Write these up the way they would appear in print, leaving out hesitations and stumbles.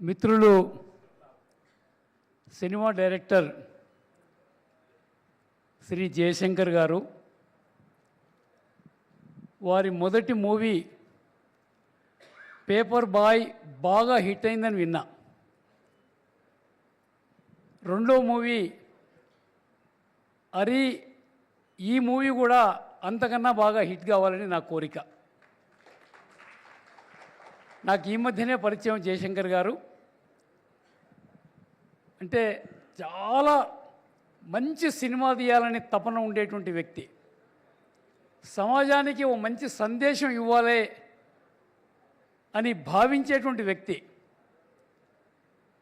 మిత్రులు cinema director Shri Jayashankar గారు వారి మొదటి మూవీ పేపర్ బాయ్ బాగా హిట్ అయిందని విన్నా. రెండో మూవీ అరి ఈ మూవీ కూడా అంతకన్నా బాగా హిట్ కావాలని నా కోరిక. నాకు ఈ మధ్యనే పరిచయం జయశంకర్ గారు. అంటే చాలా మంచి సినిమా తీయాలని తపన ఉండేటువంటి వ్యక్తి, సమాజానికి ఓ మంచి సందేశం ఇవ్వాలి అని భావించేటువంటి వ్యక్తి.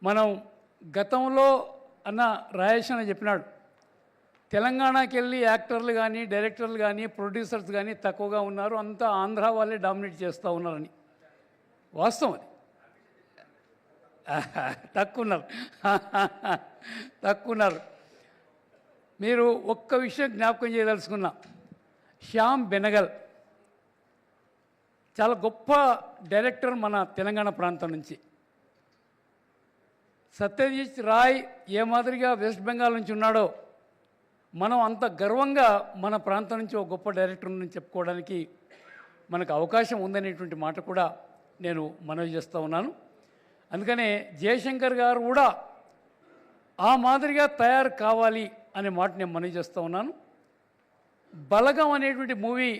మనం గతంలో అన్న రాయేష్ అని చెప్పినాడు, తెలంగాణకి వెళ్ళి యాక్టర్లు కానీ డైరెక్టర్లు కానీ ప్రొడ్యూసర్స్ కానీ తక్కువగా ఉన్నారు, అంతా ఆంధ్ర వాళ్ళే డామినేట్ చేస్తూ ఉన్నారని. వాస్తవం అది. తక్కువన్నారు. మీరు ఒక్క విషయం జ్ఞాపకం చేయదలుచుకున్నా, శ్యామ్ బెనగల్ చాలా గొప్ప డైరెక్టర్ మన తెలంగాణ ప్రాంతం నుంచి. సత్యజిత్ రాయ్ ఏ మాదిరిగా వెస్ట్ బెంగాల్ నుంచి ఉన్నాడో, మనం అంత గర్వంగా మన ప్రాంతం నుంచి ఒక గొప్ప డైరెక్టర్ నుంచి చెప్పుకోవడానికి మనకు అవకాశం ఉందనేటువంటి మాట కూడా నేను మనవి చేస్తూ ఉన్నాను. అందుకనే జయశంకర్ గారు కూడా ఆ మాదిరిగా తయారు కావాలి అనే మాట నేను మనవి చేస్తూ ఉన్నాను. బలగం అనేటువంటి మూవీ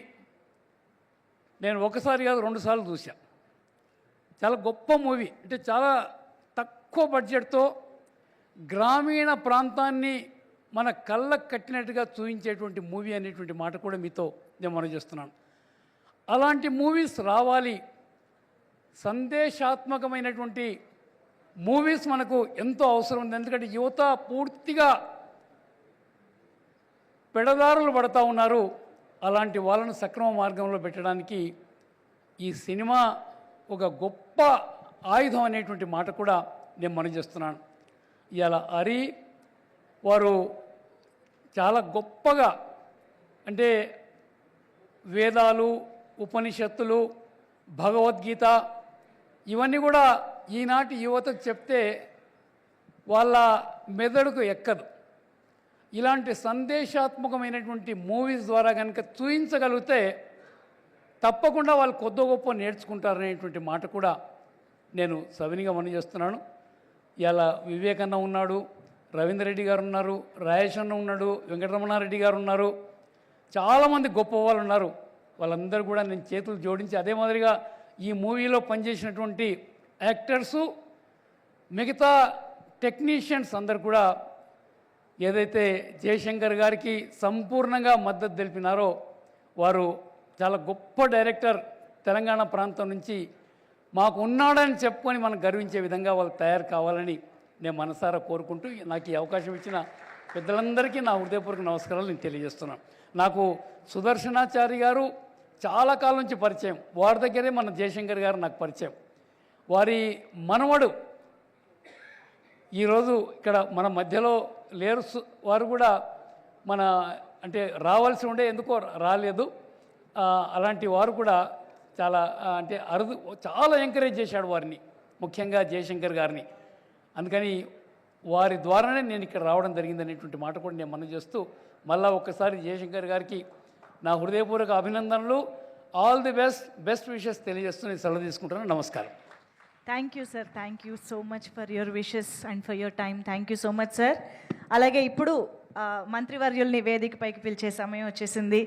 నేను ఒకసారి కాదు 2 సార్లు చూశాను. చాలా గొప్ప మూవీ. అంటే చాలా తక్కువ బడ్జెట్తో గ్రామీణ ప్రాంతాన్ని మన కళ్ళకు కట్టినట్టుగా చూపించేటువంటి మూవీ అనేటువంటి మాట కూడా మీతో నేను మనవి చేస్తున్నాను. అలాంటి మూవీస్ రావాలి, సందేశాత్మకమైనటువంటి మూవీస్ మనకు ఎంతో అవసరం ఉంది. ఎందుకంటే యువత పూర్తిగా పెడదారులు పడుతూ ఉన్నారు. అలాంటి వాళ్ళను సక్రమ మార్గంలో పెట్టడానికి ఈ సినిమా ఒక గొప్ప ఆయుధం అనేటువంటి మాట కూడా నేను మనవి చేస్తున్నాను. ఇలా హరి వారు చాలా గొప్పగా, అంటే వేదాలు, ఉపనిషత్తులు, భగవద్గీత ఇవన్నీ కూడా ఈనాటి యువతకు చెప్తే వాళ్ళ మెదడుకు ఎక్కదు. ఇలాంటి సందేశాత్మకమైనటువంటి మూవీస్ ద్వారా కనుక చూపించగలిగితే తప్పకుండా వాళ్ళు కొద్ది గొప్ప నేర్చుకుంటారనేటువంటి మాట కూడా నేను సవినిగా మనవి చేస్తున్నాను. ఇలా వివేకన్న ఉన్నాడు, రవీంద్రరెడ్డి గారు ఉన్నారు, రాయేష్ అన్న ఉన్నాడు, వెంకటరమణారెడ్డి గారు ఉన్నారు, చాలామంది గొప్ప వాళ్ళు ఉన్నారు. వాళ్ళందరూ కూడా నేను చేతులు జోడించి, అదే మాదిరిగా ఈ మూవీలో పనిచేసినటువంటి యాక్టర్సు, మిగతా టెక్నీషియన్స్ అందరు కూడా ఏదైతే జయశంకర్ గారికి సంపూర్ణంగా మద్దతు తెలిపినారో, వారు చాలా గొప్ప డైరెక్టర్, తెలంగాణ ప్రాంతం నుంచి మాకు ఉన్నాడని చెప్పుకొని మనం గర్వించే విధంగా వాళ్ళు తయారు కావాలని నేను మనసారా కోరుకుంటూ, నాకు ఈ అవకాశం ఇచ్చిన పెద్దలందరికీ నా హృదయపూర్వక నమస్కారాలు నేను తెలియజేస్తున్నాను. నాకు సుదర్శనాచారి గారు చాలా కాలం నుంచి పరిచయం, వారి దగ్గరే మన జయశంకర్ గారు నాకు పరిచయం. వారి మనవడు ఈరోజు ఇక్కడ మన మధ్యలో లేరు. వారు కూడా మన అంటే రావాల్సి ఉండే, ఎందుకో రాలేదు. అలాంటి వారు కూడా చాలా అంటే అరుదు, చాలా ఎంకరేజ్ చేశాడు వారిని, ముఖ్యంగా జయశంకర్ గారిని. అందుకని వారి ద్వారానే నేను ఇక్కడ రావడం జరిగిందనేటువంటి మాట కూడా నేను మనవి చేస్తూ, మళ్ళీ ఒక్కసారి జయశంకర్ గారికి నా హృదయపూర్వక అభినందనలు, ఆల్ ది బెస్ట్ విషెస్ తెలియజేస్తూ నేను సెలవు తీసుకుంటున్నాను. నమస్కారం. Thank you sir, thank you so much for your wishes and for your time. Thank you so much sir. అలాగే ఇప్పుడు మంత్రివర్యుల్ని వేదికపైకి పిలిచే సమయం వచ్చేసింది.